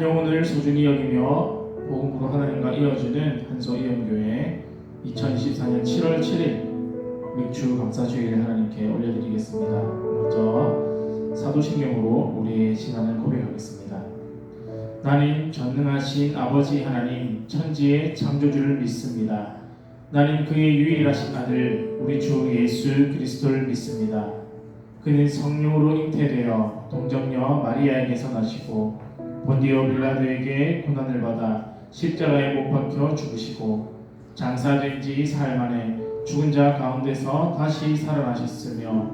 한 영혼을 소중히 여기며 복음으로 하나님과 이어주는 한소이연교회 2024년 7월 7일 맥주 감사주일을 하나님께 올려드리겠습니다. 먼저 사도신경으로 우리의 신앙을 고백하겠습니다. 나는 전능하신 아버지 하나님 천지의 창조주를 믿습니다. 나는 그의 유일하신 아들 우리 주 예수 그리스도를 믿습니다. 그는 성령으로 잉태되어 동정녀 마리아에게서 나시고 본디오 빌라도에게 고난을 받아 십자가에 못 박혀 죽으시고 장사된 지 사흘 만에 죽은 자 가운데서 다시 살아나셨으며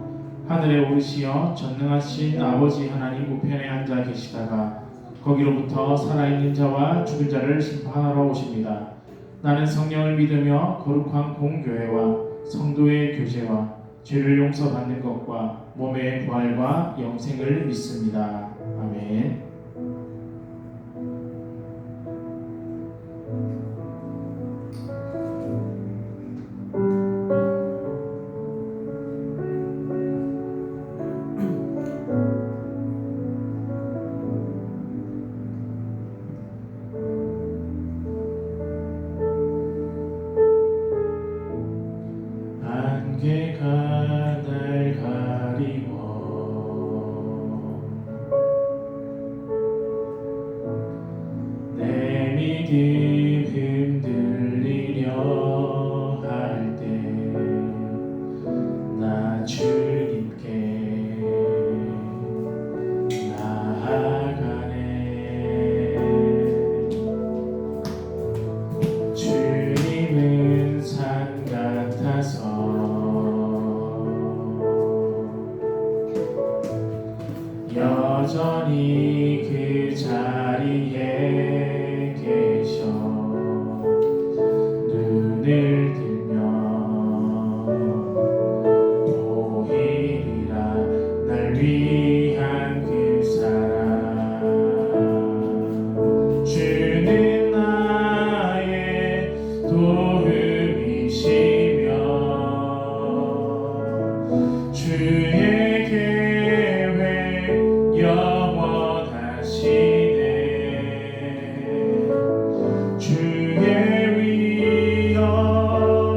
하늘에 오르시어 전능하신 아버지 하나님 우편에 앉아 계시다가 거기로부터 살아있는 자와 죽은 자를 심판하러 오십니다. 나는 성령을 믿으며 거룩한 공교회와 성도의 교제와 죄를 용서받는 것과 몸의 부활과 영생을 믿습니다. 아멘. 안개가 날 가리워 내 믿음 흔들리려 할 때 나 주님께 나아가네. 주님은 산 같아서 여전히 그 자리에 계셔. 눈을 들면 보이리라 날 위한 그 사랑. 주는 나의 도움이시며 주의 계획 영원하시네. 주의 위엄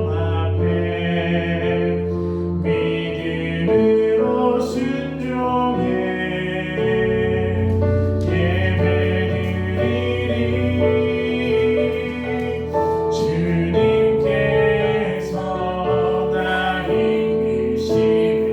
앞에 믿음으로 순종해 예배드리리. 주님께서 날 이끄시며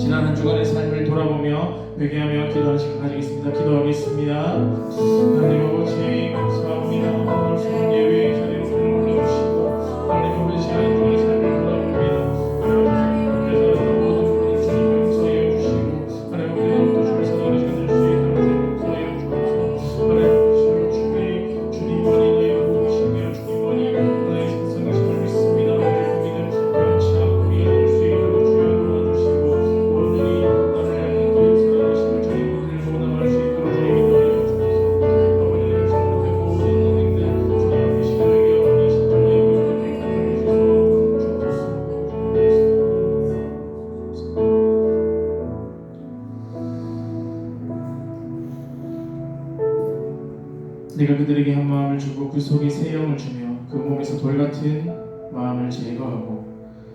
지난 한 주간의 삶을 돌아보며 회개하며 기도하는 시간 가지겠습니다. 기도하겠습니다. 하나님 아버지 감사합니다. 오늘 좋은 예배의 자리로 오늘 올려주시고 하나님 아버지 한 주간의 삶을 돌아봅니다. 하나님 모든 주님 용서해 주시고 하나님 아버지 또 주를 사랑하는 시간 될 수 있도록 용서해 주셔서 하나님 주님만이 나의 보호시며 주님만이 나의 산성하심을 믿습니다. 우리 변치 않고 이어올 수 있도록 주여 도와주시고 오늘이 나를 향한 또 사랑하심을 주님 들고 나갈 수 있도록 주님 인도하여 주셔서 아버지의 잘못된 모든 행들 주님 앞에 시들게 하오니 신정의 의를 택하여 주소서. 내가 그들에게 한 마음을 주고 그 속에 새 영을 주며 그 몸에서 돌 같은 마음을 제거하고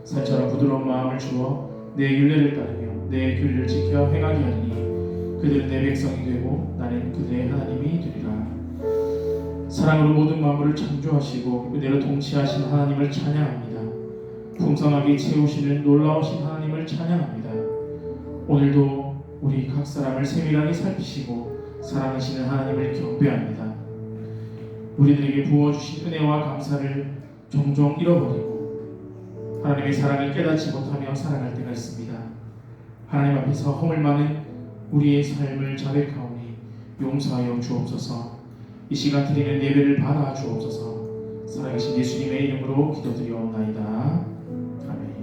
살처럼 부드러운 마음을 주어 내 율례를 따르며 내 규례를 지켜 행하게 하리니 그들은 내 백성이 되고 나는 그들의 하나님이 되리라. 사랑으로 모든 만물을 창조하시고 그대로 통치하신 하나님을 찬양합니다. 풍성하게 채우시는 놀라우신 하나님을 찬양합니다. 오늘도 우리 각 사람을 세밀하게 살피시고 사랑하시는 하나님을 경배합니다. 우리들에게 부어주신 은혜와 감사를 종종 잃어버리고 하나님의 사랑을 깨닫지 못하며 살아갈 때가 있습니다. 하나님 앞에서 허물 많은 우리의 삶을 자백하오니 용서하여 주옵소서. 이 시간 드리는 예배를 받아 주옵소서. 살아계신 예수님의 이름으로 기도드리옵나이다. 아멘.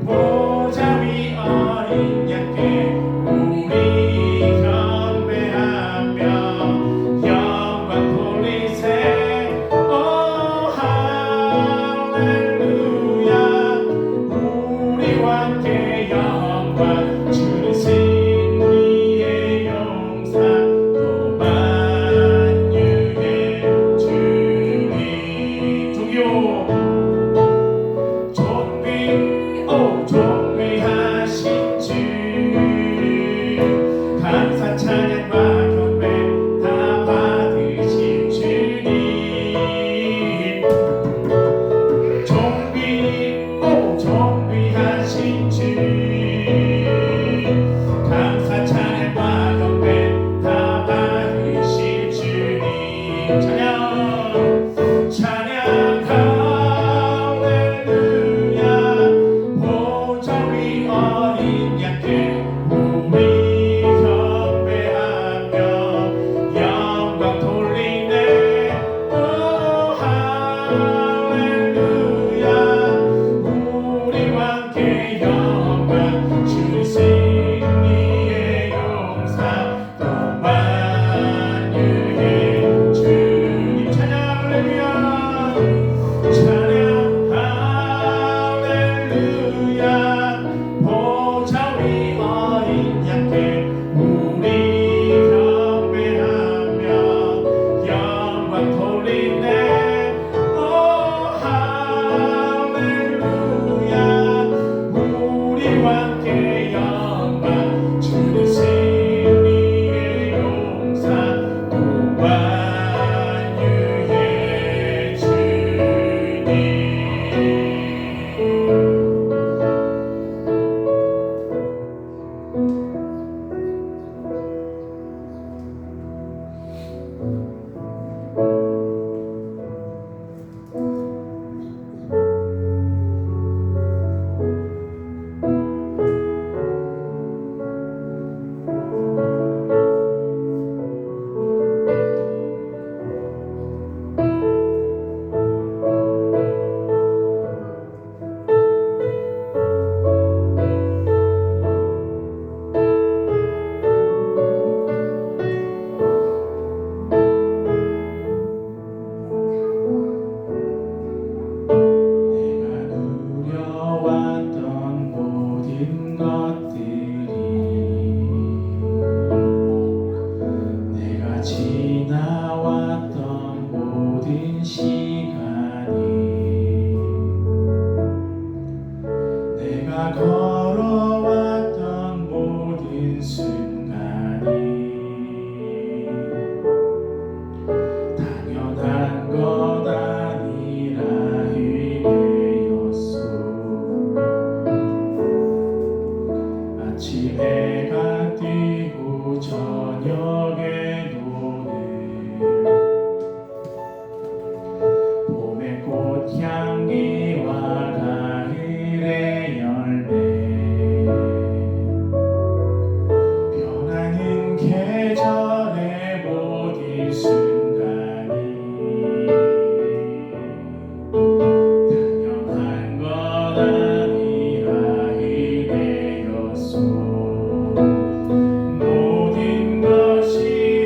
보자 위 어린 양께 우리 어린 양께 우리 경배하며 영광 돌리네. 오 할렐루야. 우리와 함께 영광 주는 승리의 용사 또 완유의 주님. 누려왔던 모든 것들이 내가 지나왔던 모든 시간이 내가 걸어왔던 모든 순간이 당연한 것 아니라 아침 해가 뜨고 저녁에도 늘 봄의 꽃향기와 가을의 열매 변하는 계절의 모든 순간이 당연한 것 아니라 모든 것이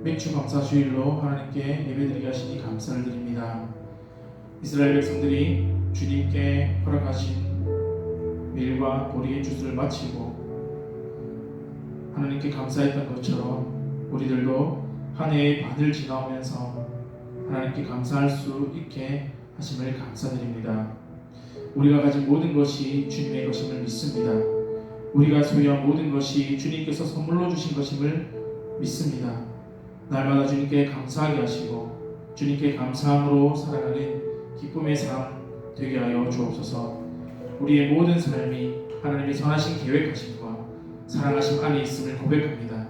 맥주 감사 주일로 하나님께 예배드리게 하시니 감사를 드립니다. 이스라엘 백성들이 주님께 허락하신 밀과 보리의 주스를 마치고 하나님께 감사했던 것처럼 우리들도 한 해의 반을 지나오면서 하나님께 감사할 수 있게 하심을 감사드립니다. 우리가 가진 모든 것이 주님의 것임을 믿습니다. 우리가 소유한 모든 것이 주님께서 선물로 주신 것임을 믿습니다. 날마다 주님께 감사하게 하시고 주님께 감사함으로 살아가는 기쁨의 삶 되게 하여 주옵소서. 우리의 모든 삶이 하나님의 선하신 계획하심과 사랑하심 안에 있음을 고백합니다.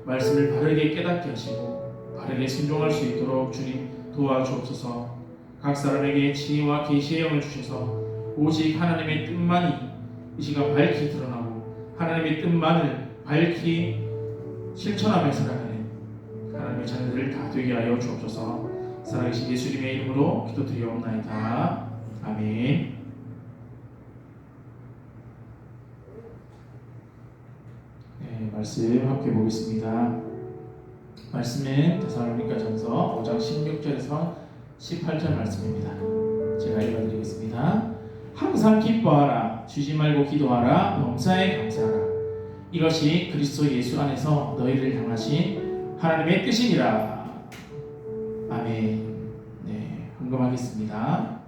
말씀을 바르게 깨닫게 하시고 바르게 순종할 수 있도록 주님 도와주옵소서. 각 사람에게 진리와 계시의 영을 주셔서 오직 하나님의 뜻만이 이 시간 밝히 드러나고 하나님의 뜻만을 밝히 실천하며 살아가는 하나님의 자녀들 다 되게 하여 주옵소서. 살아계신 예수님의 이름으로 기도드리옵나이다. 아멘. 네, 말씀 함께 보겠습니다. 말씀은 데살로니가전서 5장 16절에서 18절 말씀입니다. 제가 읽어드리겠습니다. 항상 기뻐하라, 쉬지 말고 기도하라, 범사에 감사하라. 이것이 그리스도 예수 안에서 너희를 향하신 하나님의 뜻이니라. 아멘. 네, 헌금하겠습니다.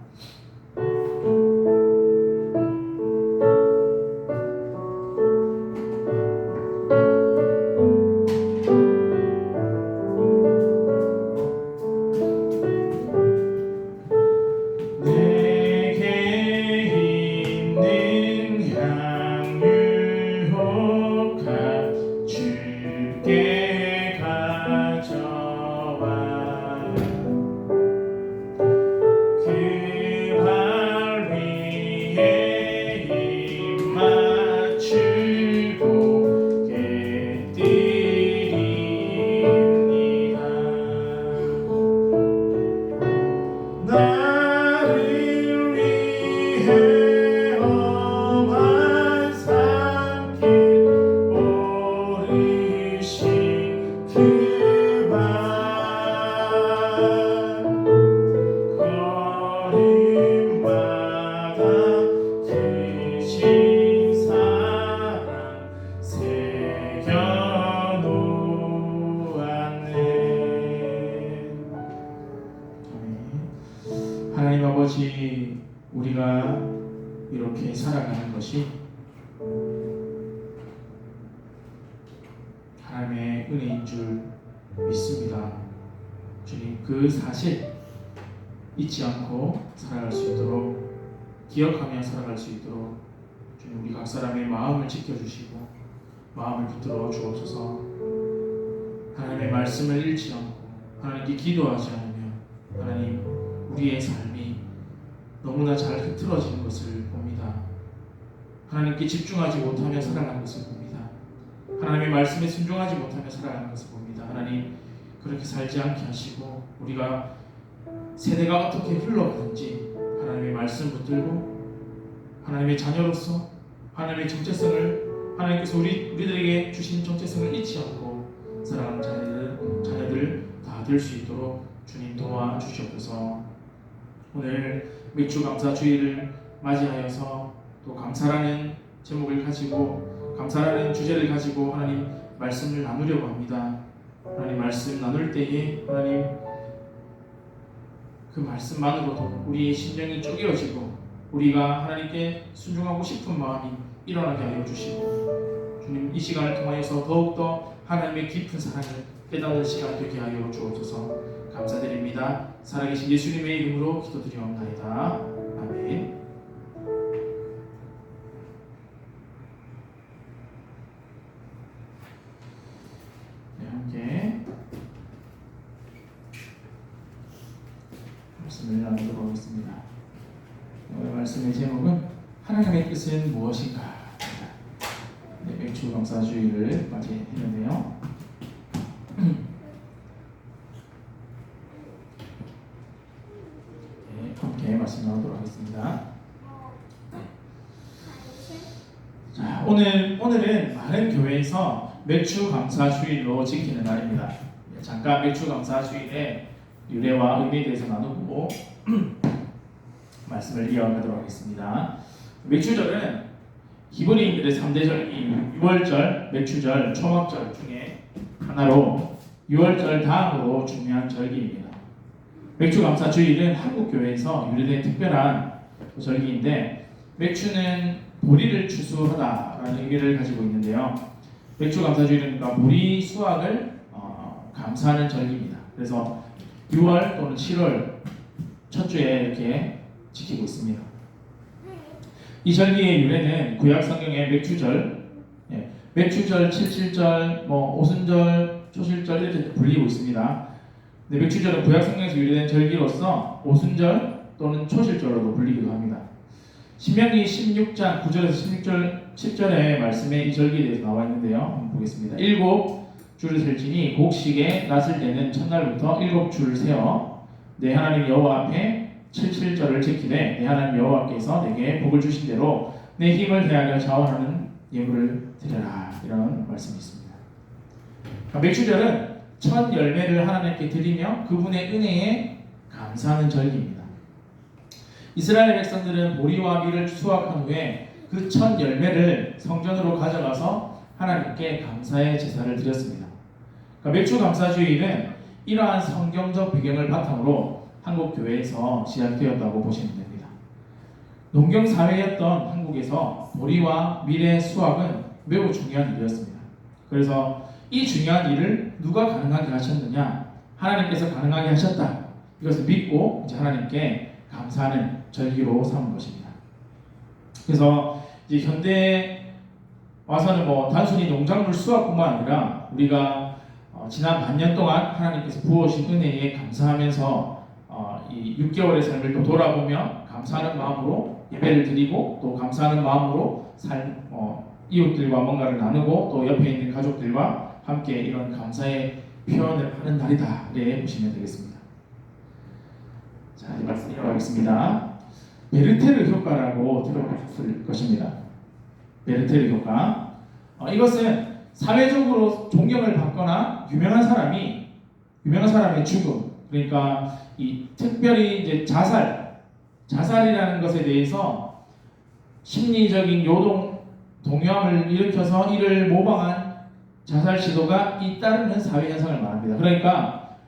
하나님 아버지, 우리가 이렇게 살아가는 것이 하나님의 은혜인 줄 믿습니다. 주님, 그 사실 잊지 않고 살아갈 수 있도록, 기억하며 살아갈 수 있도록 주님, 우리 각 사람의 마음을 지켜주시고 마음을 붙들어 주옵소서. 하나님의 말씀을 잃지 않고 하나님께 기도하지 않으면 하나님, 우리의 삶이 너무나 잘 흐트러지는 것을 봅니다. 하나님께 집중하지 못하며 살아가는 것을 봅니다. 하나님의 말씀에 순종하지 못하며 살아가는 것을 봅니다. 하나님, 그렇게 살지 않게 하시고 우리가 세대가 어떻게 흘러가는지 하나님의 말씀 붙들고 하나님의 자녀로서 하나님의 정체성을, 하나님께서 우리들에게 주신 정체성을 잊지 않고 살아가는 자녀들 다 될 수 있도록 주님 도와주시옵소서. 오늘 맥주 감사 주일을 맞이하여서 또 감사라는 제목을 가지고, 감사라는 주제를 가지고 하나님 말씀을 나누려고 합니다. 하나님 말씀 나눌 때에 하나님 그 말씀만으로도 우리의 심령이 쪼개어지고 우리가 하나님께 순종하고 싶은 마음이 일어나게 하여 주시고, 주님 이 시간을 통하여서 더욱더 하나님의 깊은 사랑을 깨닫는 시간 되게 하여 주옵소서. 감사드립니다. 살아계신 예수님의 이름으로 기도드리옵나이다. 아멘. 네, 함께 말씀을 나누도록 하겠습니다. 오늘 말씀의 제목은 하나님의 뜻은 무엇인가? 네, 맥주 감사주의를 맞이했는데요. 네, 함께 말씀 나누도록 하겠습니다. 자, 오늘은 많은 교회에서 맥주 감사주일로 지키는 날입니다. 잠깐 맥주감사주일의 유래와 의미에 대해서 나누고 말씀을 이어가도록 하겠습니다. 맥주절은 히브리인들의 3대 절기 유월절, 맥주절, 초막절 중에 하나로 유월절 다음으로 중요한 절기입니다. 맥주감사주일은 한국교회에서 유래된 특별한 절기인데 맥주는 보리를 추수하다라는 의미를 가지고 있는데요. 맥주감사주일은 그러니까 보리 수확을 감사하는 절기입니다. 그래서 6월 또는 7월 첫 주에 이렇게 지키고 있습니다. 이 절기의 유래는 구약 성경의 맥주절, 맥주절, 칠칠절, 오순절, 초실절 이렇게 불리고 있습니다. 근데 맥주절은 구약 성경에서 유래된 절기로서 오순절 또는 초실절로도 불리기도 합니다. 신명기 16장 9절에서 10절의 말씀에 이 절기에 대해서 나와 있는데요. 한번 보겠습니다. 7줄을 셀지니 곡식에 낫을 때는 첫날부터 7줄을 세어 내 하나님 여호와 앞에 77절을 지키되 내 하나님 여호와께서 내게 복을 주신 대로 내 힘을 대하여 자원하는 예물을 드려라. 이런 말씀이 있습니다. 맥주절은 첫 열매를 하나님께 드리며 그분의 은혜에 감사하는 절기입니다. 이스라엘 백성들은 보리와 밀을 수확한 후에 그 첫 열매를 성전으로 가져가서 하나님께 감사의 제사를 드렸습니다. 맥주 감사주일은 이러한 성경적 배경을 바탕으로 한국 교회에서 시작되었다고 보시면 됩니다. 농경 사회였던 한국에서 보리와 밀의 수확은 매우 중요한 일이었습니다. 그래서 이 중요한 일을 누가 가능하게 하셨느냐? 하나님께서 가능하게 하셨다. 이것을 믿고 이제 하나님께 감사하는 절기로 삼은 것입니다. 그래서 이제 현대 와서는 단순히 농작물 수확뿐만 아니라 우리가 지난 반년 동안 하나님께서 부어주신 은혜에 감사하면서 이 6개월의 삶을 또 돌아보며 감사하는 마음으로 예배를 드리고 또 감사하는 마음으로 이웃들과 뭔가를 나누고 또 옆에 있는 가족들과 함께 이런 감사의 표현을 하는 날이다. 네, 보시면 되겠습니다. 자, 이제 말씀 이어가겠습니다. 베르테르 효과라고 들어보셨을 것입니다. 베르테르 효과. 이것은 사회적으로 존경을 받거나 유명한 사람의 죽음, 그러니까 이 특별히 이제 자살이라는 것에 대해서 심리적인 동요함을 일으켜서 이를 모방한 자살 시도가 잇따르는 사회 현상을 말합니다. 그러니까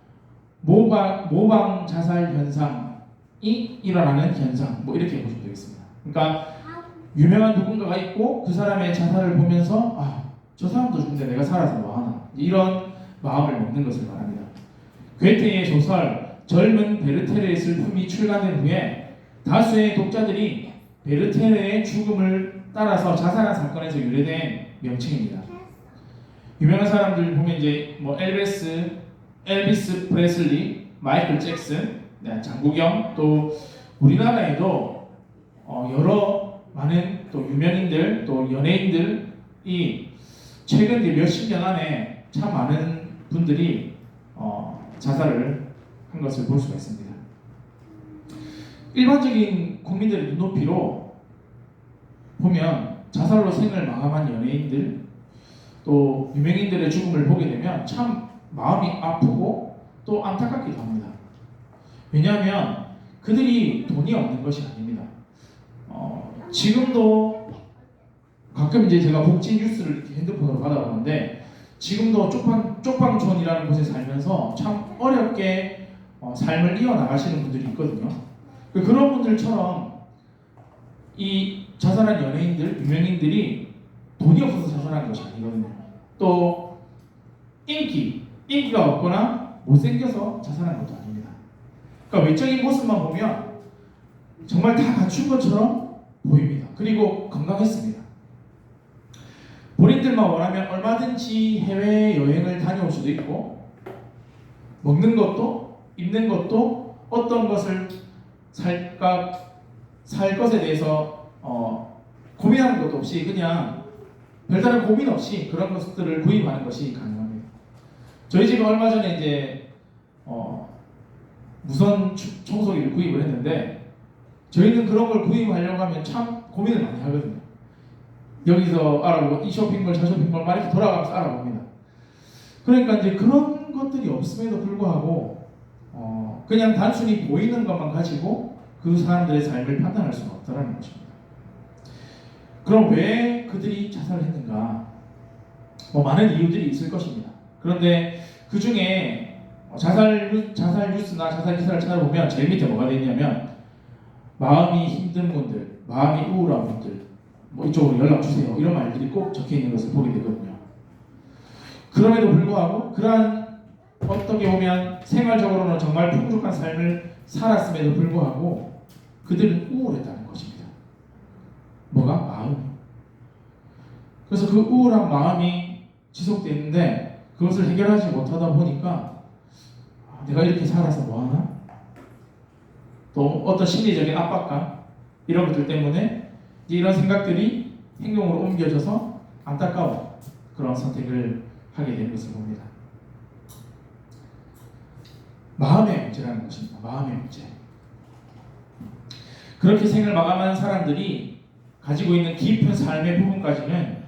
모방 자살 현상이 일어나는 현상, 이렇게 보시면 되겠습니다. 그러니까 유명한 누군가가 있고 그 사람의 자살을 보면서 저 사람도 죽는데 내가 살아서 뭐하나, 이런 마음을 먹는 것을 말합니다. 괴테의 소설 젊은 베르테르의 슬픔이 출간된 후에 다수의 독자들이 베르테르의 죽음을 따라서 자살한 사건에서 유래된 명칭입니다. 유명한 사람들 보면 이제 엘비스 프레슬리, 마이클 잭슨, 장국영, 또 우리나라에도 여러 많은 또 유명인들 또 연예인들이 최근 몇십 년 안에 참 많은 분들이 자살을 한 것을 볼 수가 있습니다. 일반적인 국민들의 눈높이로 보면 자살로 생을 마감한 연예인들 또 유명인들의 죽음을 보게 되면 참 마음이 아프고 또 안타깝기도 합니다. 왜냐하면 그들이 돈이 없는 것이 아닙니다. 지금도 가끔 이제 제가 복지 뉴스를 이렇게 핸드폰으로 받아보는데 지금도 쪽방촌이라는 곳에 살면서 참 어렵게 삶을 이어나가시는 분들이 있거든요. 그런 분들처럼 이 자살한 연예인들, 유명인들이 돈이 없어서 자살한 것이 아니거든요. 또 인기가 없거나 못생겨서 자살한 것도 아닙니다. 그러니까 외적인 모습만 보면 정말 다 갖춘 것처럼 보입니다. 그리고 건강했습니다. 본인들만 원하면 얼마든지 해외여행을 다녀올 수도 있고 먹는 것도 입는 것도 어떤 것을 살 것에 대해서 고민하는 것도 없이 그냥 별다른 고민 없이 그런 것들을 구입하는 것이 가능합니다. 저희 집은 얼마 전에 이제 무선 청소기를 구입을 했는데 저희는 그런 걸 구입하려고 하면 참 고민을 많이 하거든요. 여기서 알아보고 이 쇼핑몰 저 쇼핑몰 막 이렇게 돌아가면서 알아봅니다. 그러니까 이제 그런 것들이 없음에도 불구하고 그냥 단순히 보이는 것만 가지고 그 사람들의 삶을 판단할 수는 없다는 것입니다. 그럼 왜 그들이 자살을 했는가? 많은 이유들이 있을 것입니다. 그런데 그 중에 자살 뉴스나 자살 기사를 찾아보면 제일 밑에 뭐가 되어 있냐면 마음이 힘든 분들, 마음이 우울한 분들, 이쪽으로 연락 주세요. 이런 말들이 꼭 적혀 있는 것을 보게 되거든요. 그럼에도 불구하고 그러한 어떻게 보면 생활적으로는 정말 풍족한 삶을 살았음에도 불구하고 그들은 우울했다는 것입니다. 뭐가? 마음. 그래서 그 우울한 마음이 지속되는데 그것을 해결하지 못하다 보니까 내가 이렇게 살아서 뭐하나? 또 어떤 심리적인 압박감 이런 것들 때문에 이런 생각들이 행동으로 옮겨져서 안타까운 그런 선택을 하게 되는 것을 봅니다. 마음의 문제라는 것입니다. 마음의 문제. 그렇게 생을 마감한 사람들이 가지고 있는 깊은 삶의 부분까지는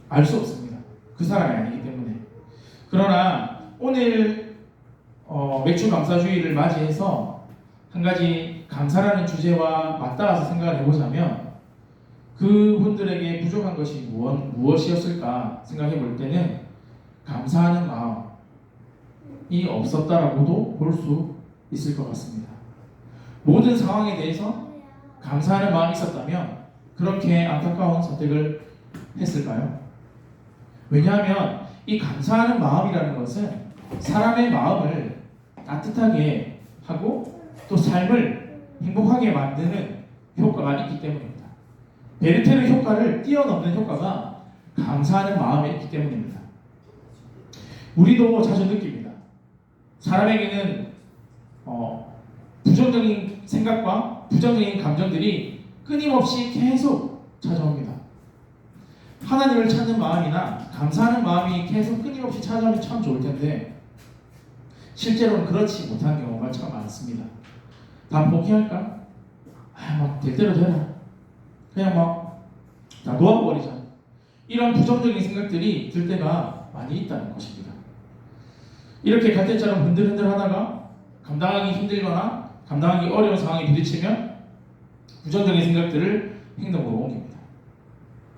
알 수 없습니다. 그 사람이 아니기 때문에. 그러나 오늘 맥주 감사주의를 맞이해서 한 가지 감사라는 주제와 맞닿아서 생각을 해보자면 그분들에게 부족한 것이 무엇이었을까 생각해 볼 때는 감사하는 마음이 없었다라고도 볼 수 있을 것 같습니다. 모든 상황에 대해서 감사하는 마음이 있었다면 그렇게 안타까운 선택을 했을까요? 왜냐하면 이 감사하는 마음이라는 것은 사람의 마음을 따뜻하게 하고 또 삶을 행복하게 만드는 효과가 있기 때문입니다. 베르테르 효과를 뛰어넘는 효과가 감사하는 마음에 있기 때문입니다. 우리도 자주 느낍니다. 사람에게는 부정적인 생각과 부정적인 감정들이 끊임없이 계속 찾아옵니다. 하나님을 찾는 마음이나 감사하는 마음이 계속 끊임없이 찾아오면 참 좋을 텐데 실제로는 그렇지 못한 경우가 참 많습니다. 다 포기할까? 막 될 대로 되라. 그냥 막 다 놓아버리자. 이런 부정적인 생각들이 들 때가 많이 있다는 것입니다. 이렇게 갈대처럼 흔들흔들 하다가 감당하기 힘들거나 감당하기 어려운 상황에 부딪히면 부정적인 생각들을 행동으로 옮깁니다.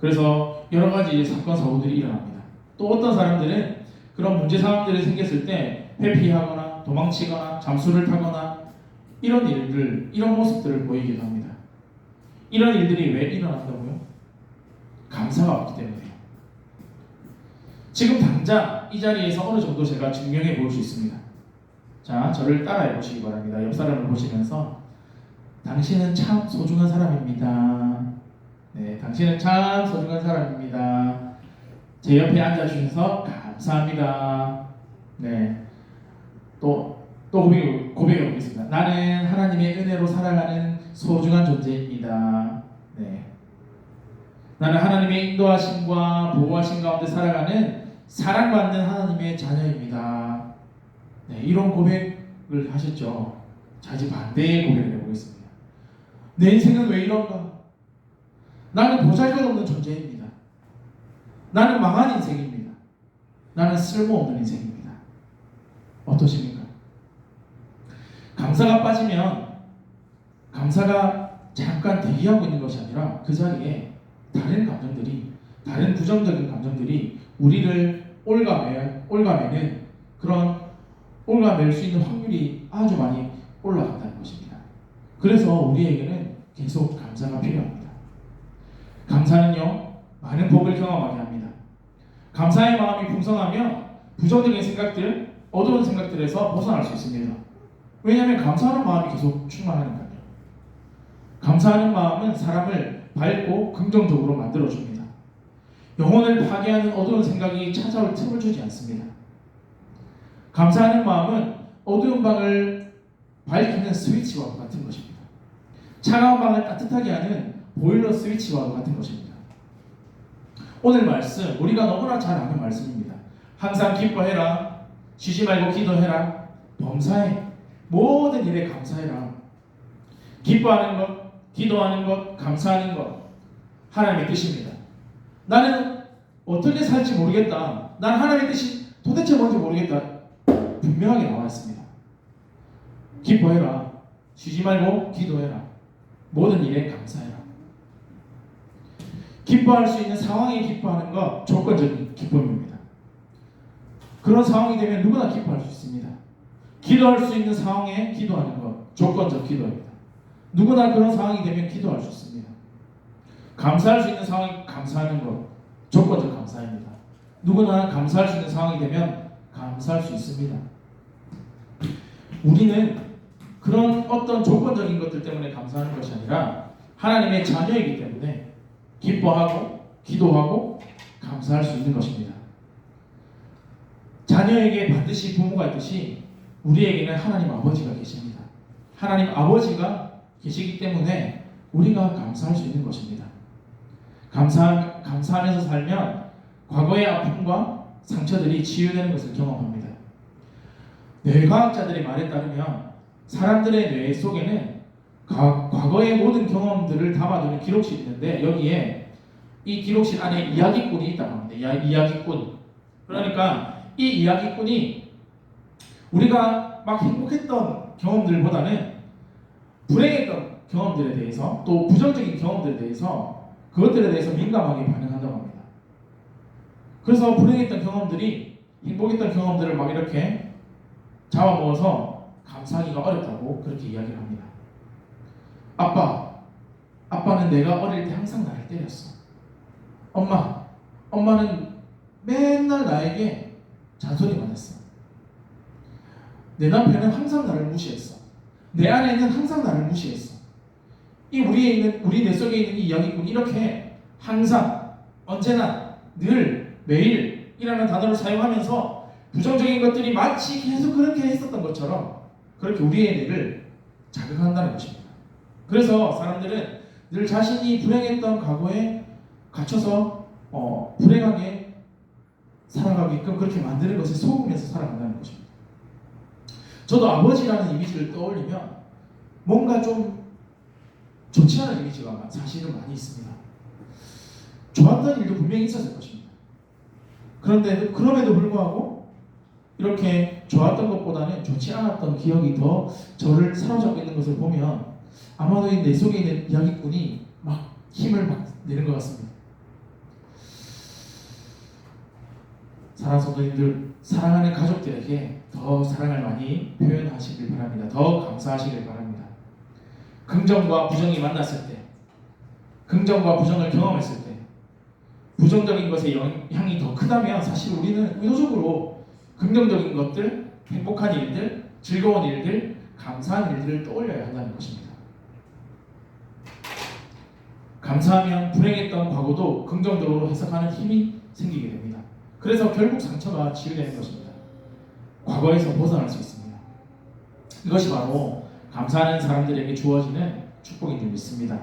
그래서 여러 가지 사건 사고들이 일어납니다. 또 어떤 사람들은 그런 문제 상황들이 생겼을 때 회피하거나 도망치거나 잠수를 타거나 이런 일들, 이런 모습들을 보이기도 합니다. 이런 일들이 왜 일어난다고요? 감사가 없기 때문에요. 지금 당장 이 자리에서 어느 정도 제가 증명해 볼 수 있습니다. 자, 저를 따라해 보시기 바랍니다. 옆 사람을 보시면서 당신은 참 소중한 사람입니다. 네, 당신은 참 소중한 사람입니다. 제 옆에 앉아주셔서 감사합니다. 네, 또 고백해 보겠습니다. 나는 하나님의 은혜로 살아가는 소중한 존재입니다. 네, 나는 하나님의 인도하심과 보호하심 가운데 살아가는 사랑받는 하나님의 자녀입니다. 네, 이런 고백을 하셨죠. 자, 이제 반대의 고백을 해보겠습니다. 내 인생은 왜 이런가? 나는 보잘것없는 존재입니다. 나는 망한 인생입니다. 나는 쓸모없는 인생입니다. 어떠십니까? 감사가 빠지면 감사가 잠깐 대기하고 있는 것이 아니라 그 자리에 다른 부정적인 감정들이 우리를 올가매는 그런 올가맬 수 있는 확률이 아주 많이 올라간다는 것입니다. 그래서 우리에게는 계속 감사가 필요합니다. 감사는요, 많은 복을 경험하게 합니다. 감사의 마음이 풍성하면 부정적인 생각들, 어두운 생각들에서 벗어날 수 있습니다. 왜냐하면 감사하는 마음이 계속 충만하니까요. 감사하는 마음은 사람을 밝고 긍정적으로 만들어줍니다. 영혼을 파괴하는 어두운 생각이 찾아올 틈을 주지 않습니다. 감사하는 마음은 어두운 방을 밝히는 스위치와 같은 것입니다. 차가운 방을 따뜻하게 하는 보일러 스위치와 같은 것입니다. 오늘 말씀, 우리가 너무나 잘 아는 말씀입니다. 항상 기뻐해라. 쉬지 말고 기도해라. 범사에 모든 일에 감사해라. 기뻐하는 것, 기도하는 것, 감사하는 것, 하나님의 뜻입니다. 나는 어떻게 살지 모르겠다. 난 하나님의 뜻이 도대체 뭔지 모르겠다. 분명하게 나와 있습니다. 기뻐해라. 쉬지 말고 기도해라. 모든 일에 감사해라. 기뻐할 수 있는 상황에 기뻐하는 것 조건적인 기쁨입니다. 그런 상황이 되면 누구나 기뻐할 수 있습니다. 기도할 수 있는 상황에 기도하는 것 조건적 기도입니다. 누구나 그런 상황이 되면 기도할 수 있습니다. 감사할 수 있는 상황에 감사하는 것 조건적 감사입니다. 누구나 감사할 수 있는 상황이 되면 감사할 수 있습니다. 우리는 그런 어떤 조건적인 것들 때문에 감사하는 것이 아니라 하나님의 자녀이기 때문에 기뻐하고 기도하고 감사할 수 있는 것입니다. 자녀에게 반드시 부모가 있듯이 우리에게는 하나님 아버지가 계십니다. 하나님 아버지가 계시기 때문에 우리가 감사할 수 있는 것입니다. 감사하면서 살면 과거의 아픔과 상처들이 치유되는 것을 경험합니다. 뇌과학자들의 말에 따르면 사람들의 뇌 속에는 과거의 모든 경험들을 담아두는 기록실이 있는데 여기에 이 기록실 안에 이야기꾼이 있다고 합니다. 이야기꾼. 그러니까 이 이야기꾼이 우리가 막 행복했던 경험들보다는 불행했던 경험들에 대해서 또 부정적인 경험들에 대해서 그것들에 대해서 민감하게 반응한다고 합니다. 그래서 불행했던 경험들이 행복했던 경험들을 막 이렇게 잡아먹어서 감사하기가 어렵다고 그렇게 이야기를 합니다. 아빠는 내가 어릴 때 항상 나를 때렸어. 엄마는 맨날 나에게 잔소리만 했어. 내 남편은 항상 나를 무시했어. 내 아내는 항상 나를 무시했어. 우리 내 속에 있는 이 이야기꾼이 이렇게 항상, 언제나, 늘, 매일이라는 단어를 사용하면서 부정적인 것들이 마치 계속 그렇게 했었던 것처럼 그렇게 우리의 뇌를 자극한다는 것입니다. 그래서 사람들은 늘 자신이 불행했던 과거에 갇혀서 불행하게 살아가게끔 그렇게 만드는 것에 속으면서 살아간다는 것입니다. 저도 아버지라는 이미지를 떠올리면 뭔가 좀 좋지 않은 이미지가 사실은 많이 있습니다. 좋았던 일도 분명히 있었을 것입니다. 그럼에도 불구하고 이렇게 좋았던 것보다는 좋지 않았던 기억이 더 저를 사로잡고 있는 것을 보면 아마도 내 속에 있는 이야기꾼이 막 힘을 막 내는 것 같습니다. 사랑하는 성도님들, 사랑하는 가족들에게 더 사랑을 많이 표현하시길 바랍니다. 더 감사하시길 바랍니다. 긍정과 부정이 만났을 때, 긍정과 부정을 경험했을 때 부정적인 것의 영향이 더 크다면 사실 우리는 의도적으로 긍정적인 것들, 행복한 일들, 즐거운 일들, 감사한 일들을 떠올려야 한다는 것입니다. 감사하면 불행했던 과거도 긍정적으로 해석하는 힘이 생기게 됩니다. 그래서 결국 상처가 치유되는 것입니다. 과거에서 벗어날 수 있습니다. 이것이 바로 감사하는 사람들에게 주어지는 축복인 줄 믿습니다.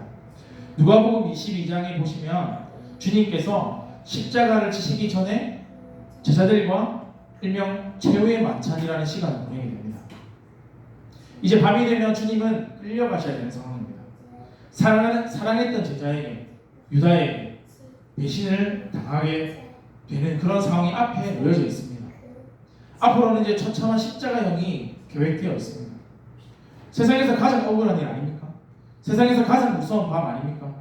누가복음 22장에 보시면 주님께서 십자가를 지시기 전에 제자들과 일명 최후의 만찬이라는 시간을 보내게 됩니다. 이제 밤이 되면 주님은 끌려가셔야 되는 상황입니다. 사랑했던 제자에게, 유다에게 배신을 당하게 되는 그런 상황이 앞에 놓여져 있습니다. 앞으로는 이제 처참한 십자가형이 계획되어 있습니다. 세상에서 가장 억울한 일 아닙니까? 세상에서 가장 무서운 밤 아닙니까?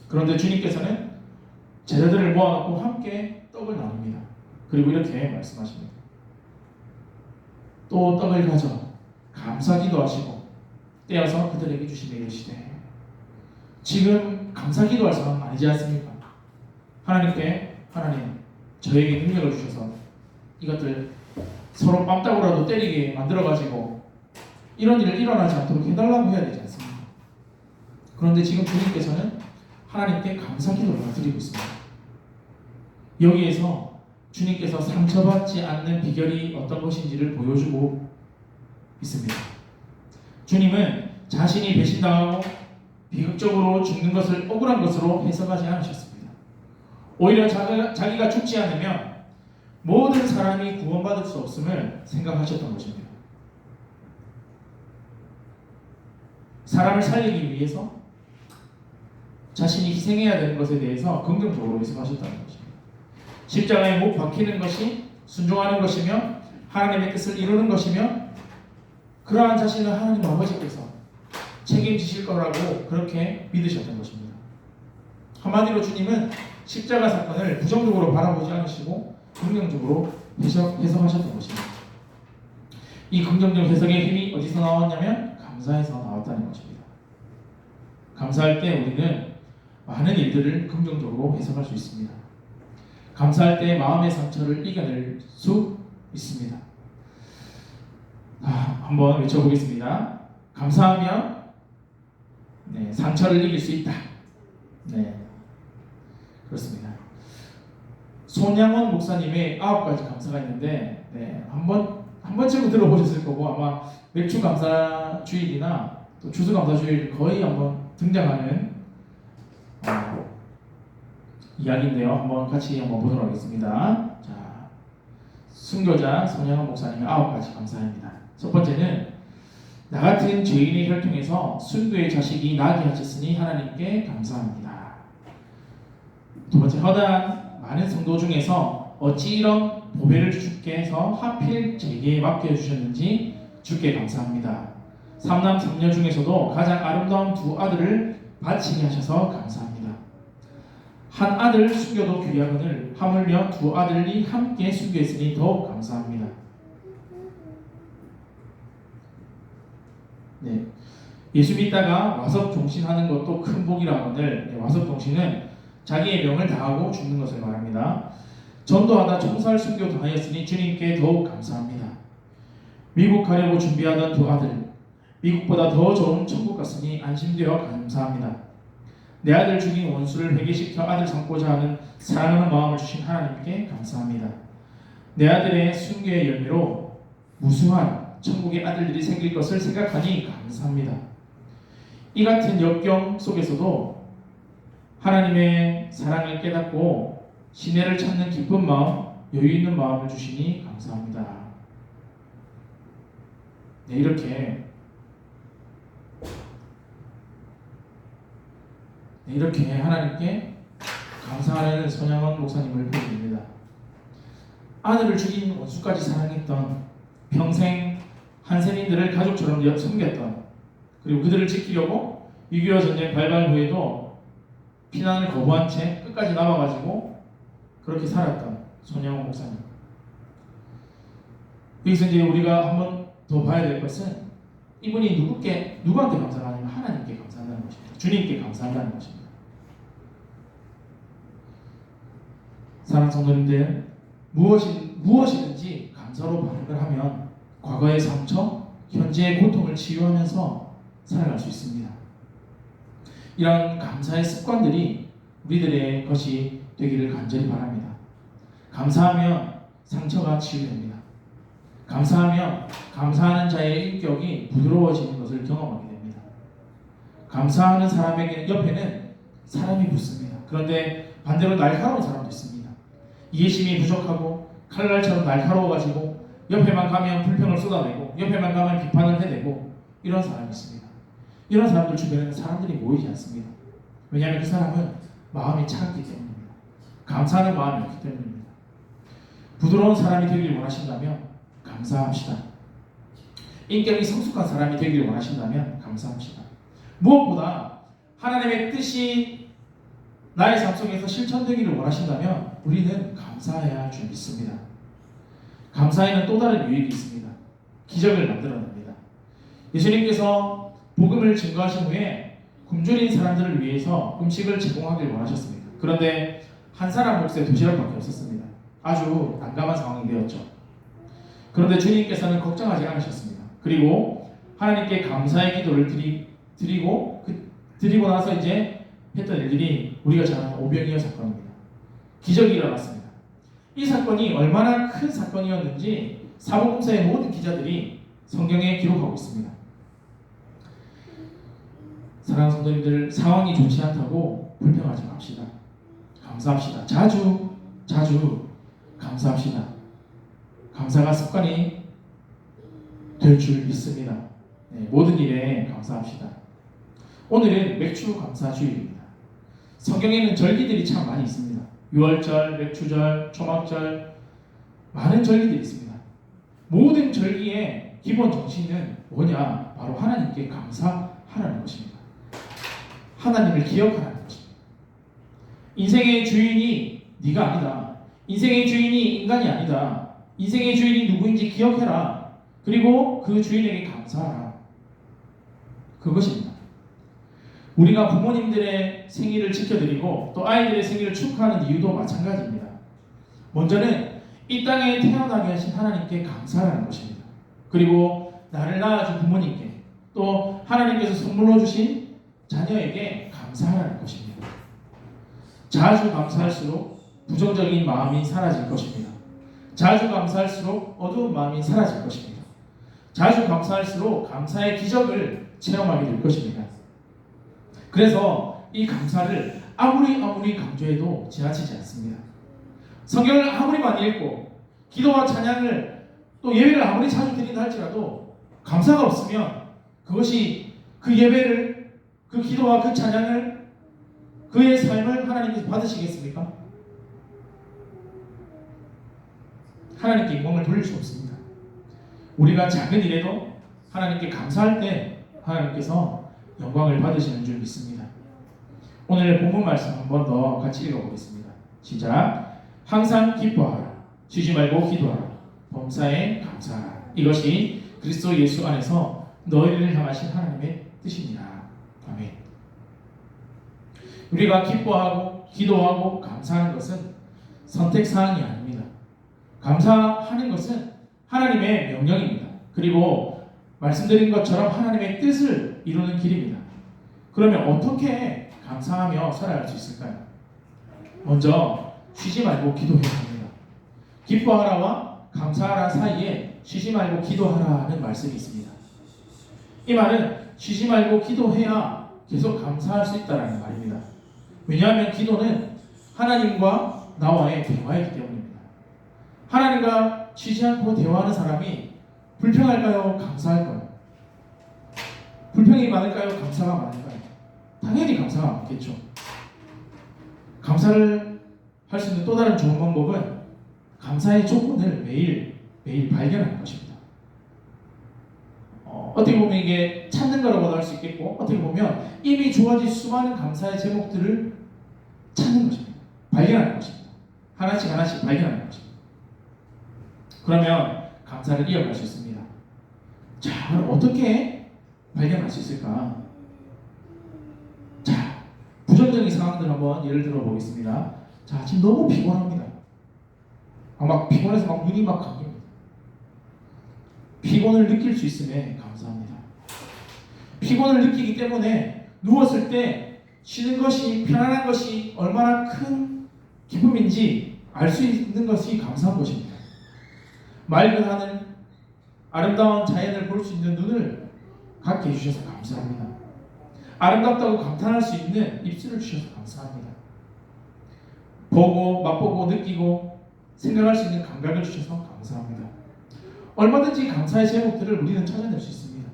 그런데 주님께서는 제자들을 모아놓고 함께 떡을 나눕니다. 그리고 이렇게 말씀하십니다. 또 떡을 가져 감사기도 하시고 떼어서 그들에게 주시며 이르시되, 지금 감사기도할 상황 아니지 않습니까? 하나님 저에게 능력을 주셔서 이것들 서로 뺨따구라도 때리게 만들어가지고 이런 일을 일어나지 않도록 해달라고 해야 되지 않습니까? 그런데 지금 주님께서는 하나님께 감사기도를 드리고 있습니다. 여기에서 주님께서 상처받지 않는 비결이 어떤 것인지를 보여주고 있습니다. 주님은 자신이 배신당하고 비극적으로 죽는 것을 억울한 것으로 해석하지 않으셨습니다. 오히려 자기가 죽지 않으면 모든 사람이 구원받을 수 없음을 생각하셨던 것입니다. 사람을 살리기 위해서 자신이 희생해야 되는 것에 대해서 긍정적으로 해석하셨다는 것입니다. 십자가에 못 박히는 것이 순종하는 것이며 하나님의 뜻을 이루는 것이며 그러한 자신을 하나님 아버지께서 책임지실 거라고 그렇게 믿으셨던 것입니다. 한마디로 주님은 십자가 사건을 부정적으로 바라보지 않으시고 긍정적으로 해석하셨던 것입니다. 이 긍정적 해석의 힘이 어디서 나왔냐면 감사에서 나왔다는 것입니다. 감사할 때 우리는 많은 일들을 긍정적으로 해석할 수 있습니다. 감사할 때 마음의 상처를 이겨낼 수 있습니다. 한번 외쳐보겠습니다. 감사하면 상처를 이길 수 있다. 그렇습니다. 손양원 목사님의 9가지 감사가 있는데 한 번쯤은 들어보셨을 거고 아마 맥주 감사 주일이나 또 주수 감사 주일 거의 한번 등장하는 이야기인데요. 한번 같이 보도록 하겠습니다. 자, 순교자 손양원 목사님의 9가지 감사입니다. 첫 번째는 나 같은 죄인의 혈통에서 순교의 자식이 나게 하셨으니 하나님께 감사합니다. 두 번째, 허다한 많은 성도 중에서 어찌 이런 보배를 주께서 하필 제게 맡겨주셨는지 주께 감사합니다. 3남 3녀 중에서도 가장 아름다운 2 아들을 바치게 하셔서 감사합니다. 한 아들 순교도 귀하거늘 하물며 2 아들이 함께 순교했으니 더욱 감사합니다. 예수 믿다가 와석 종신하는 것도 큰 복이라 하거늘 와석 종신은 자기의 명을 다하고 죽는 것을 말합니다. 전도하다 총살 순교도 하였으니 주님께 더욱 감사합니다. 미국 가려고 준비하던 2 아들, 미국보다 더 좋은 천국 갔으니 안심되어 감사합니다. 내 아들 죽인 원수를 회개시켜 아들 삼고자 하는 사랑하는 마음을 주신 하나님께 감사합니다. 내 아들의 순교의 열매로 무수한 천국의 아들들이 생길 것을 생각하니 감사합니다. 이 같은 역경 속에서도 하나님의 사랑을 깨닫고 시내를 찾는 기쁜 마음, 여유 있는 마음을 주시니 감사합니다. 이렇게 하나님께 감사하는 손양원 목사님을 보여줍니다. 아들을 죽인 원수까지 사랑했던, 평생 한센인들을 가족처럼 섬겼던, 그리고 그들을 지키려고 6.25 전쟁 발발 후에도 피난을 거부한 채 끝까지 남아가지고 그렇게 살았던 손양원 목사님. 여기서 이제 우리가 한번 더 봐야 될 것은 이분이 누구한테 감사가 아니면 하나님께 감사한다는 것입니다. 주님께 감사한다는 것입니다. 사랑하는 성도님들, 무엇이든지 감사로 반응을 하면 과거의 상처, 현재의 고통을 치유하면서 살아갈 수 있습니다. 이런 감사의 습관들이 우리들의 것이 되기를 간절히 바랍니다. 감사하면 상처가 치유됩니다. 감사하면 감사하는 자의 인격이 부드러워지는 것을 경험하게 됩니다. 감사하는 사람에게 옆에는 사람이 붙습니다. 그런데 반대로 날카로운 사람도 있습니다. 이해심이 부족하고 칼날처럼 날카로워가지고 옆에만 가면 불평을 쏟아내고 옆에만 가면 비판을 해대고 이런 사람이 있습니다. 이런 사람들 주변에는 사람들이 모이지 않습니다. 왜냐하면 그 사람은 마음이 차갑기 때문입니다. 감사하는 마음이 없기 때문입니다. 부드러운 사람이 되길 원하신다면 감사합시다. 인격이 성숙한 사람이 되길 원하신다면 감사합시다. 무엇보다 하나님의 뜻이 나의 삶 속에서 실천되기를 원하신다면 우리는 감사해야 할 줄 믿습니다. 감사에는 또 다른 유익이 있습니다. 기적을 만들어냅니다. 예수님께서 복음을 증거하신 후에 굶주린 사람들을 위해서 음식을 제공하길 원하셨습니다. 그런데 한 사람 몫에 도시락밖에 없었습니다. 아주 난감한 상황이 되었죠. 그런데 주님께서는 걱정하지 않으셨습니다. 그리고 하나님께 감사의 기도를 드리고 나서 이제 했던 일들이 우리가 잘 아는 오병이어 사건입니다. 기적이 일어났습니다. 이 사건이 얼마나 큰 사건이었는지 사복음서의 모든 기자들이 성경에 기록하고 있습니다. 사랑하는 성도님들, 상황이 좋지 않다고 불평하지 맙시다. 감사합시다. 자주 감사합시다. 감사가 습관이 될 줄 믿습니다. 모든 일에 감사합시다. 오늘은 맥주 감사 주일입니다. 성경에는 절기들이 참 많이 있습니다. 유월절, 맥주절, 초막절, 많은 절기들이 있습니다. 모든 절기의 기본 정신은 뭐냐? 바로 하나님께 감사하라는 것입니다. 하나님을 기억하라는 것입니다. 인생의 주인이 네가 아니다. 인생의 주인이 인간이 아니다. 인생의 주인이 누구인지 기억해라. 그리고 그 주인에게 감사하라. 그것입니다. 우리가 부모님들의 생일을 지켜드리고 또 아이들의 생일을 축하하는 이유도 마찬가지입니다. 먼저는 이 땅에 태어나게 하신 하나님께 감사하라는 것입니다. 그리고 나를 낳아준 부모님께 또 하나님께서 선물로 주신 자녀에게 감사하라는 것입니다. 자주 감사할수록 부정적인 마음이 사라질 것입니다. 자주 감사할수록 어두운 마음이 사라질 것입니다. 자주 감사할수록 감사의 기적을 체험하게 될 것입니다. 그래서 이 감사를 아무리 강조해도 지나치지 않습니다. 성경을 아무리 많이 읽고 기도와 찬양을 또 예배를 아무리 자주 드린다 할지라도 감사가 없으면 그것이 그 예배를 그 기도와 그 찬양을 그의 삶을 하나님께서 받으시겠습니까? 하나님께 영광을 돌릴 수 없습니다. 우리가 작은 일에도 하나님께 감사할 때 하나님께서 영광을 받으시는 줄 믿습니다. 오늘 본문 말씀 한 번 더 같이 읽어보겠습니다. 시작. 항상 기뻐하라. 쉬지 말고 기도하라. 범사에 감사하라. 이것이 그리스도 예수 안에서 너희를 향하신 하나님의 뜻이니라. 아멘. 우리가 기뻐하고 기도하고 감사하는 것은 선택사항이 아닙니다. 감사하는 것은 하나님의 명령입니다. 그리고 말씀드린 것처럼 하나님의 뜻을 이루는 길입니다. 그러면 어떻게 감사하며 살아갈 수 있을까요? 먼저 쉬지 말고 기도해야 합니다. 기뻐하라와 감사하라 사이에 쉬지 말고 기도하라는 말씀이 있습니다. 이 말은 쉬지 말고 기도해야 계속 감사할 수 있다는 말입니다. 왜냐하면 기도는 하나님과 나와의 대화이기 때문입니다. 하나님과 쉬지 않고 대화하는 사람이 불평할까요? 감사할까요? 불평이 많을까요? 감사가 많을까요? 당연히 감사가 많겠죠. 감사를 할 수 있는 또 다른 좋은 방법은 감사의 조건을 매일 발견하는 것입니다. 어떻게 보면 이게 찾는 거라고도 할 수 있겠고, 어떻게 보면 이미 주어진 수많은 감사의 제목들을 찾는 것입니다. 발견하는 것입니다. 하나씩 발견하는 것입니다. 그러면 감사를 이어갈 수 있습니다. 자, 그럼 어떻게 발견할 수 있을까? 자, 부정적인 상황들 한번 예를 들어 보겠습니다. 자, 지금 너무 피곤합니다. 막 피곤해서 막 눈이 막 감깁니다. 피곤을 느낄 수 있음에 감사합니다. 피곤을 느끼기 때문에 누웠을 때 쉬는 것이 편안한 것이 얼마나 큰 기쁨인지 알 수 있는 것이 감사한 것입니다. 맑은 하늘, 아름다운 자연을 볼 수 있는 눈을 갖게 해주셔서 감사합니다. 아름답다고 감탄할 수 있는 입술을 주셔서 감사합니다. 보고, 맛보고, 느끼고, 생각할 수 있는 감각을 주셔서 감사합니다. 얼마든지 감사의 제목들을 우리는 찾아낼 수 있습니다.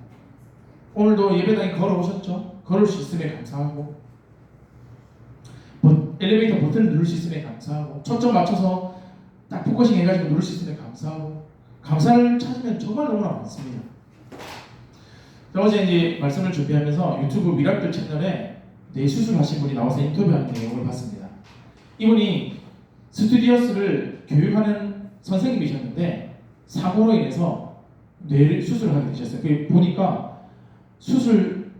오늘도 예배당에 걸어오셨죠? 걸을 수 있음에 감사하고, 엘리베이터 버튼을 누를 수 있음에 감사하고, 초점 맞춰서 딱 포커싱 해가지고 누를 수 있음에 감사하고, 감사를 찾으면 정말 너무나 많습니다. 어제 이제 말씀을 준비하면서 유튜브 미라클 채널에 뇌수술 하신 분이 나와서 인터뷰하는 내용을 봤습니다. 이분이 스튜디오스를 교육하는 선생님이셨는데 사고로 인해서 뇌를 수술을 하게 되셨어요. 그 보니까 수술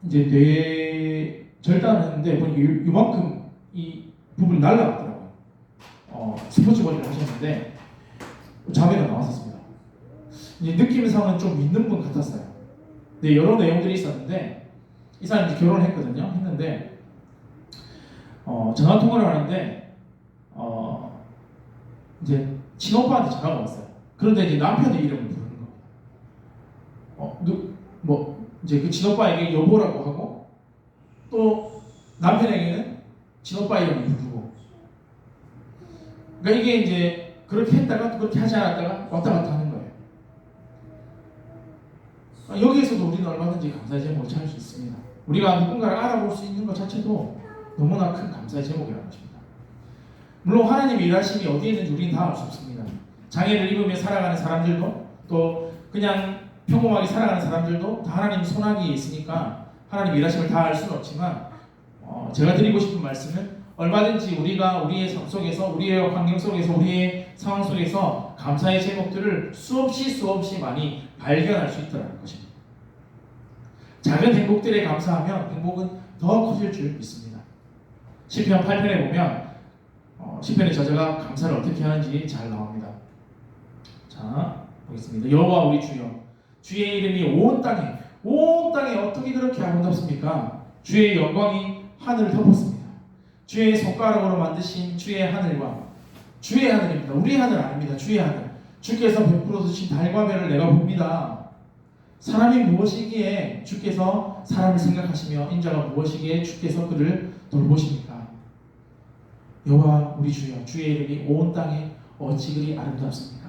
이제 뇌 절단했는데 보니까 이만큼 이 부분이 날라갔더라고요. 스포츠버디를 하셨는데 자매가 나왔었습니다. 이제 느낌상은 좀 있는 분 같았어요. 네, 여러 내용들이 있었는데 이 사람이 이제 결혼을 했거든요. 했는데 전화 통화를 하는데 이제 친오빠한테 전화가 왔어요. 그런데 이제 남편의 이름을 부르는 겁니다. 이제 그 친오빠에게 여보라고 하고 또 남편에게는 친오빠 이름을 부르고. 그러니까 이게 이제 그렇게 했다가 또 그렇게 하지 않았다가 왔다 갔다 하는 거예요. 여기에서도 우리는 얼마든지 감사의 제목을 찾을 수 있습니다. 우리가 누군가를 알아볼 수 있는 것 자체도 너무나 큰 감사의 제목이라는 것입니다. 물론 하나님의 일하심이 어디에 있는지 우리는 다 알 수 없습니다. 장애를 입으며 살아가는 사람들도 또 그냥 평범하게 살아가는 사람들도 다 하나님 손아귀에 있으니까 하나님 일하심을 다 알 수는 없지만 제가 드리고 싶은 말씀은 얼마든지 우리가 우리의 삶 속에서 우리의 환경 속에서 우리의 상황 속에서 감사의 제목들을 수없이 많이 발견할 수 있다는 것입니다. 작은 행복들에 감사하면 행복은 더 커질 줄 믿습니다. 시편 8편에 보면 시편의 저자가 감사를 어떻게 하는지 잘 나옵니다. 자, 보겠습니다. 여호와 우리 주여, 주의 이름이 온 땅에 어떻게 그렇게 아름답습니까? 주의 영광이 하늘을 덮었습니다. 주의 손가락으로 만드신 주의 하늘과 주의 하늘입니다. 우리 하늘 아닙니다. 주의 하늘. 주께서 베풀어 주신 달과 별을 내가 봅니다. 사람이 무엇이기에 주께서 사람을 생각하시며 인자가 무엇이기에 주께서 그를 돌보십니까? 여호와 우리 주여, 주의 이름이 온 땅에 어찌 그리 아름답습니까?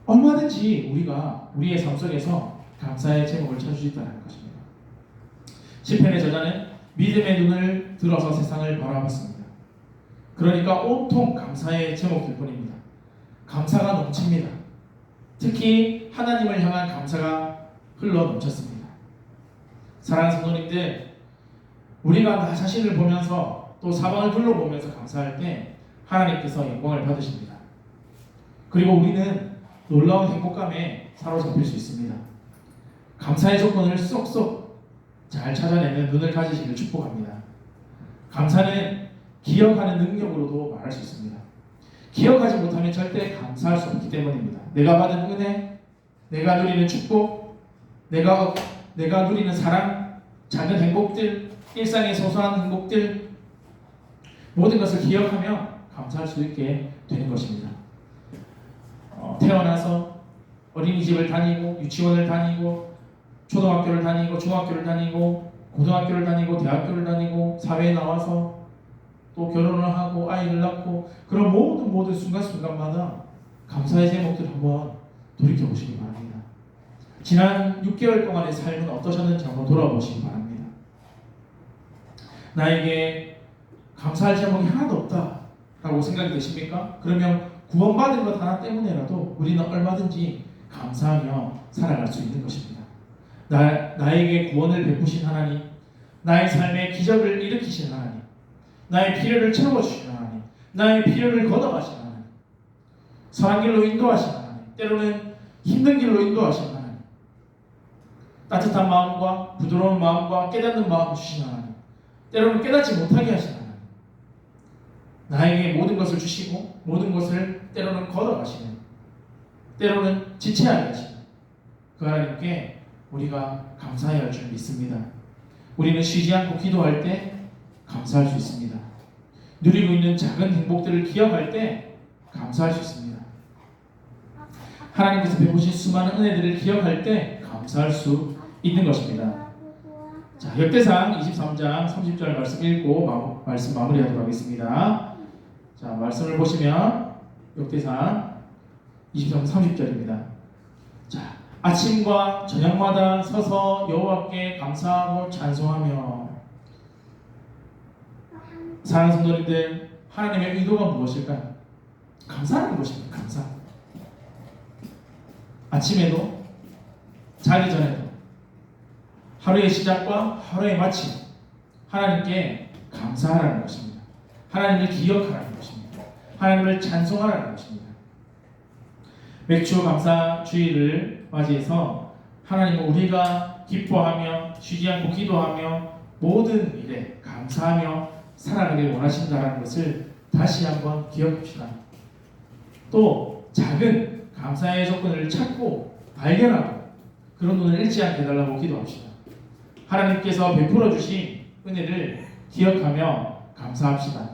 얼마든지 우리가 우리의 삶 속에서 감사의 제목을 찾을 수 있다는 것입니다. 시편의 저자는 믿음의 눈을 들어서 세상을 바라봤습니다. 그러니까 온통 감사의 제목들 뿐입니다. 감사가 넘칩니다. 특히 하나님을 향한 감사가 흘러 넘쳤습니다. 사랑하는 성도님들, 우리가 나 자신을 보면서 또 사방을 둘러보면서 감사할 때 하나님께서 영광을 받으십니다. 그리고 우리는 놀라운 행복감에 사로잡힐 수 있습니다. 감사의 조건을 쏙쏙 잘 찾아내는 눈을 가지시길 축복합니다. 감사는 기억하는 능력으로도 말할 수 있습니다. 기억하지 못하면 절대 감사할 수 없기 때문입니다. 내가 받은 은혜, 내가 누리는 축복, 내가 누리는 사랑, 작은 행복들, 일상의 소소한 행복들, 모든 것을 기억하며 감사할 수 있게 되는 것입니다. 태어나서 어린이집을 다니고 유치원을 다니고 초등학교를 다니고 중학교를 다니고 고등학교를 다니고 대학교를 다니고 사회에 나와서 또 결혼을 하고 아이를 낳고 그런 모든 순간순간마다 감사의 제목들 한번 돌이켜보시기 바랍니다. 지난 6개월 동안의 삶은 어떠셨는지 한번 돌아보시기 바랍니다. 나에게 감사할 제목이 하나도 없다라고 생각이 되십니까? 그러면 구원받은 것 하나 때문에라도 우리는 얼마든지 감사하며 살아갈 수 있는 것입니다. 나에게 구원을 베푸신 하나님, 나의 삶에 기적을 일으키신 하나님, 나의 필요를 채워주신 하나님, 나의 필요를 걷어가신 하나님, 선한 길로 인도하신 하나님, 때로는 힘든 길로 인도하신 하나님, 따뜻한 마음과 부드러운 마음과 깨닫는 마음을 주신 하나님, 때로는 깨닫지 못하게 하신 하나님, 나에게 모든 것을 주시고 모든 것을 때로는 걷어가시는, 때로는 지체하게 하시는 그 하나님께 우리가 감사해야 할 줄 믿습니다. 우리는 쉬지 않고 기도할 때 감사할 수 있습니다. 누리고 있는 작은 행복들을 기억할 때 감사할 수 있습니다. 하나님께서 베푸신 수많은 은혜들을 기억할 때 감사할 수 있는 것입니다. 자, 역대상 23장 30절 말씀 읽고 말씀 마무리하도록 하겠습니다. 자, 말씀을 보시면 역대상 23장 30절입니다. 자, 아침과 저녁마다 서서 여호와께 감사하고 찬송하며. 사랑하는 성도님들, 하나님의 의도가 무엇일까요? 감사하는 것입니다. 감사. 아침에도 자기 전에도 하루의 시작과 하루의 마침 하나님께 감사하라는 것입니다. 하나님을 기억하라는 것입니다. 하나님을 찬송하라는 것입니다. 맥주 감사 주일을 맞이해서 하나님은 우리가 기뻐하며 쉬지 않고 기도하며 모든 일에 감사하며 살아가길 원하신다는 것을 다시 한번 기억합시다. 또 작은 감사의 조건을 찾고 발견하고 그런 눈을 잃지 않게 해달라고 기도합시다. 하나님께서 베풀어 주신 은혜를 기억하며 감사합시다.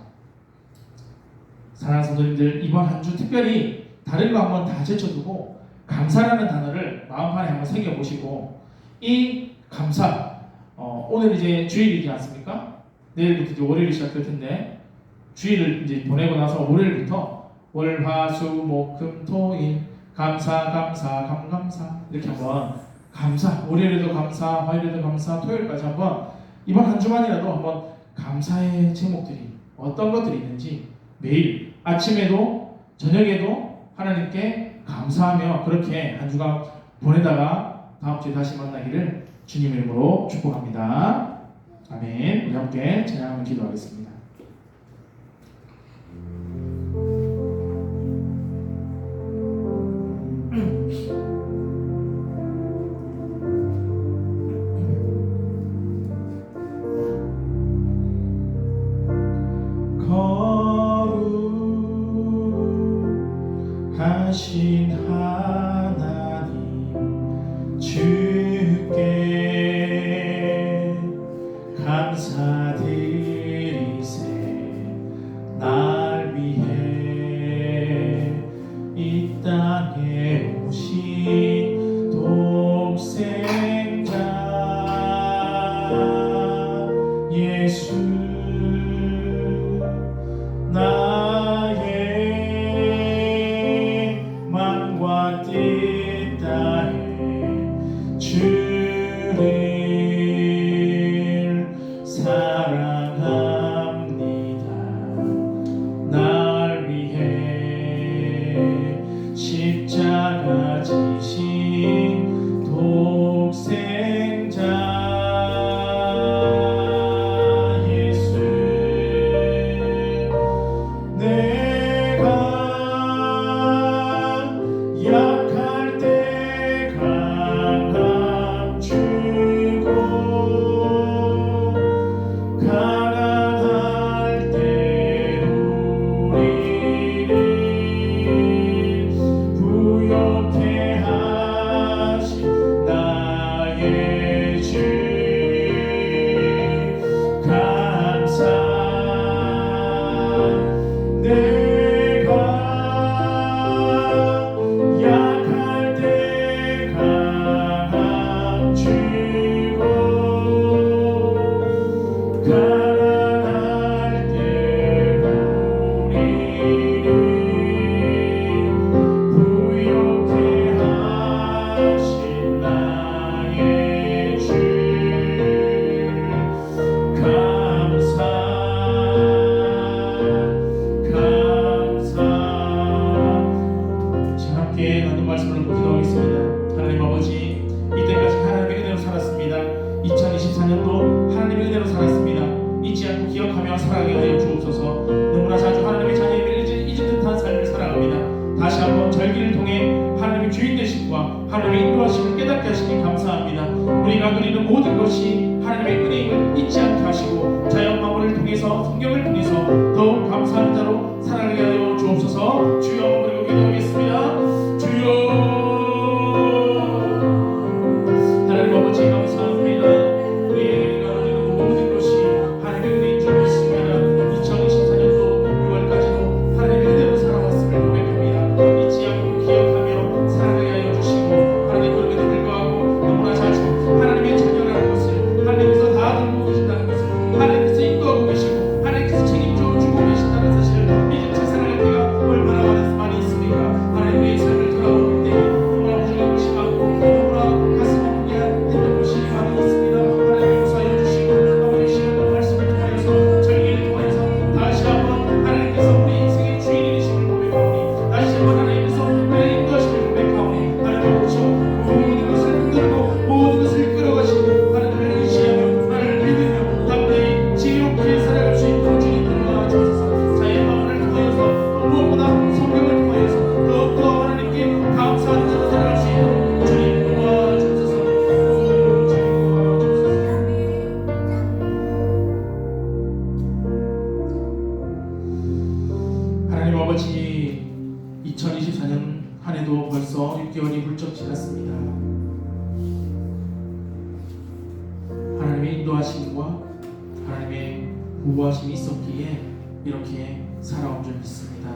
사랑하는 성도님들, 이번 한 주 특별히 다른 거 한번 다 제쳐두고 감사라는 단어를 마음판에 한번 새겨보시고, 이 감사, 오늘 이제 주일이지 않습니까? 내일부터 이제 월요일이 시작될 텐데 주일을 이제 보내고 나서 월요일부터 월, 화, 수, 목, 금, 토, 일 감사 이렇게 한번 감사, 월요일에도 감사, 화요일에도 감사, 토요일까지 한번 이번 한 주만이라도 한번 감사의 제목들이 어떤 것들이 있는지 매일 아침에도 저녁에도 하나님께 감사하며 그렇게 한 주간 보내다가 다음 주에 다시 만나기를 주님 이름으로 축복합니다. 아멘. 우리 함께 찬양하며 기도하겠습니다. 거룩하신 하나님 주께 감사드리세. 날 위해 이 땅에 오신 독생자 예수 나의 맘과 뜻 다해 주를 사랑합니다. 날 위해 십자가 지신 독생자 하나님의 인도하심을 깨닫게 하시니 감사합니다. 우리가 누리는 모든 것이 하나님의 은혜임을 잊지 않게 하시고 자연 만물을 통해서 성경을 통해서 더욱 감사하는 자로 살아가게 하여 주옵소서. 주여 그리고 기도하겠습니다. 주여 하나님 아버지 감사합니다. 우리가 누리는 모든 것이 하나님의 은혜인 줄 믿습니다. 2024년도 6월까지도 하나님의 은혜로 살아왔음을 고백합니다. 잊지 않고 기억하며 살아가게 하여 주시고 하나님 그럼에도 불구하고 너무나 자주 하나님의 자녀라는 것을 하나님께서 다 알고 계신다는 것을 하나님께서 인도하고 계시고 하나님께서 책임져 주고 계신다는 사실을 이제 제 살아갈 때가 얼마나 많이 있습니까? 하나님의 삶을 돌아볼 때 너무나 부족한 것이 많고 너무나 가슴이 했던 것이 많이 있습니다. 하나님 용서하여 주시고 아버지 시간과 말씀을 통하여서 절기를 통하여서 다시 한번 하나님께서 우리 인생의 주인이 되심을 고백하오니 다시 한번 하나님께서 우리의 인도하심을 고백하오니 하나님 아버지 모든 것을 흔들고 모든 것을 끌어가시고 하나님을 의지하며 하나님을 믿으며 담대히 지혜롭게 살아갈 수 있도록 주님 도와주소서. 자의 마음을 통하여서 무엇보다 성경을 통하여서 더욱더 하나님께 감사하는 자로 살아갈 수 있도록 주님 도와주소서. 하나님 아버지 2024년 한 해도 벌써 6개월이 훌쩍 지났습니다. 하나님의 인도하심과 하나님의 보호하심이 있었기에 이렇게 살아온 줄 믿습니다.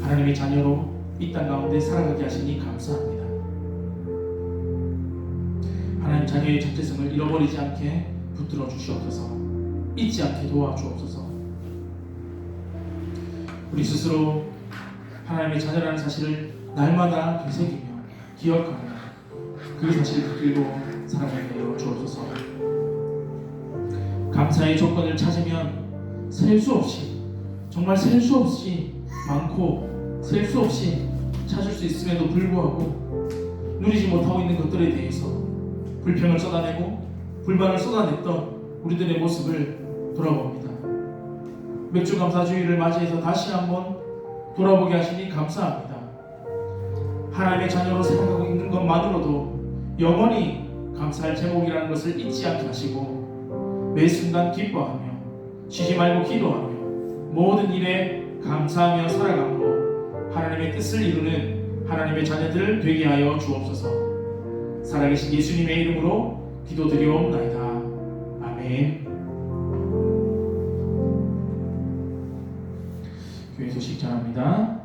하나님의 자녀로 이 땅 가운데 살아가게 하시니 감사합니다. 하나님 자녀의 정체성을 잃어버리지 않게 붙들어 주시옵소서. 잊지 않게 도와주옵소서. 우리 스스로 하나님의 자녀라는 사실을 날마다 되새기며 기억하며 그 사실을 붙들고 살아가게 하여 주옵소서. 감사의 조건을 찾으면 셀 수 없이 정말 셀 수 없이 많고 셀 수 없이 찾을 수 있음에도 불구하고 누리지 못하고 있는 것들에 대해서 불평을 쏟아내고 불만을 쏟아냈던 우리들의 모습을 돌아봅니다. 맥주 감사주의를 맞이해서 다시 한번 돌아보게 하시니 감사합니다. 하나님의 자녀로 생각하고 있는 것만으로도 영원히 감사할 제목이라는 것을 잊지 않게 하시고 매 순간 기뻐하며 쉬지 말고 기도하며 모든 일에 감사하며 살아감으로 하나님의 뜻을 이루는 하나님의 자녀들 되게 하여 주옵소서. 살아계신 예수님의 이름으로 기도드리옵나이다. 아멘. 교회 소식 전합니다.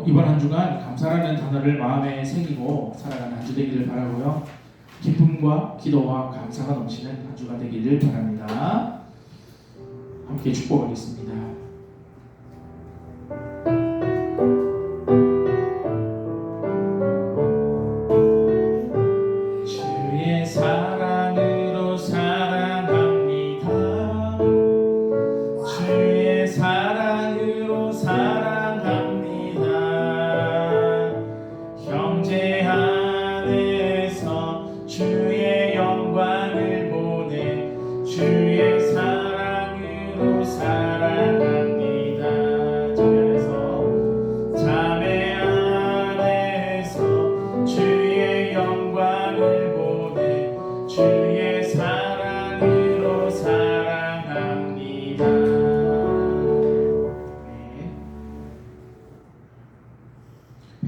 이번 한 주간 감사라는 단어를 마음에 새기고 살아가는 한 주 되기를 바라고요. 기쁨과 기도와 감사가 넘치는 한 주가 되기를 바랍니다. 함께 축복하겠습니다. 주의 사랑으로 사랑합니다. 주의 사랑으로 사랑합니다. 형제 안에서 주의 영광을 보내 주의 사랑으로 사랑합니다. 자매 안에서 주의 영광을 보내 주의 사랑으로 사랑합니다.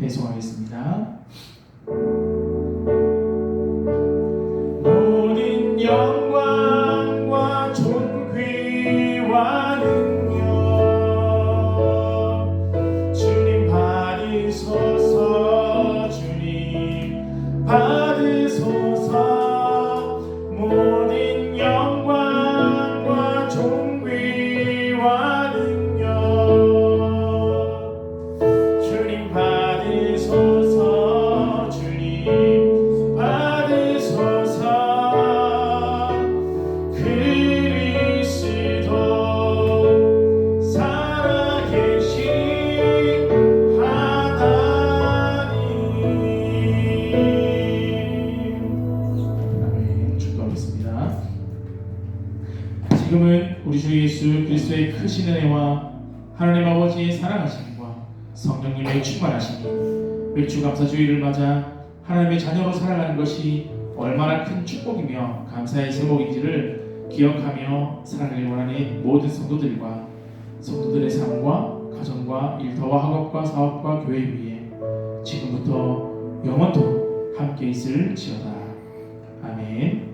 배송하겠습니다. 모든 영광과 존귀와 능력 주님 받으소서. 주님 받으소서. 모든 영광과 존귀와 능력 주님 받으소서. 주님 받으소서. 그리스도 살아계신 하나님. 아멘. 축도하겠습니다. 지금은 우리 주 예수 그리스도의 크신 은혜와 하나님 아버지의 사랑하심과 성령님의 충만하심이 맥주 감사주의를 맞아 하나님의 자녀로 살아가는 것이 얼마나 큰 축복이며 감사의 제목인지를 기억하며 살아가길 원하는 모든 성도들과 성도들의 삶과 가정과 일터와 학업과 사업과 교회 위에 지금부터 영원토록 함께 있을지어다. 아멘.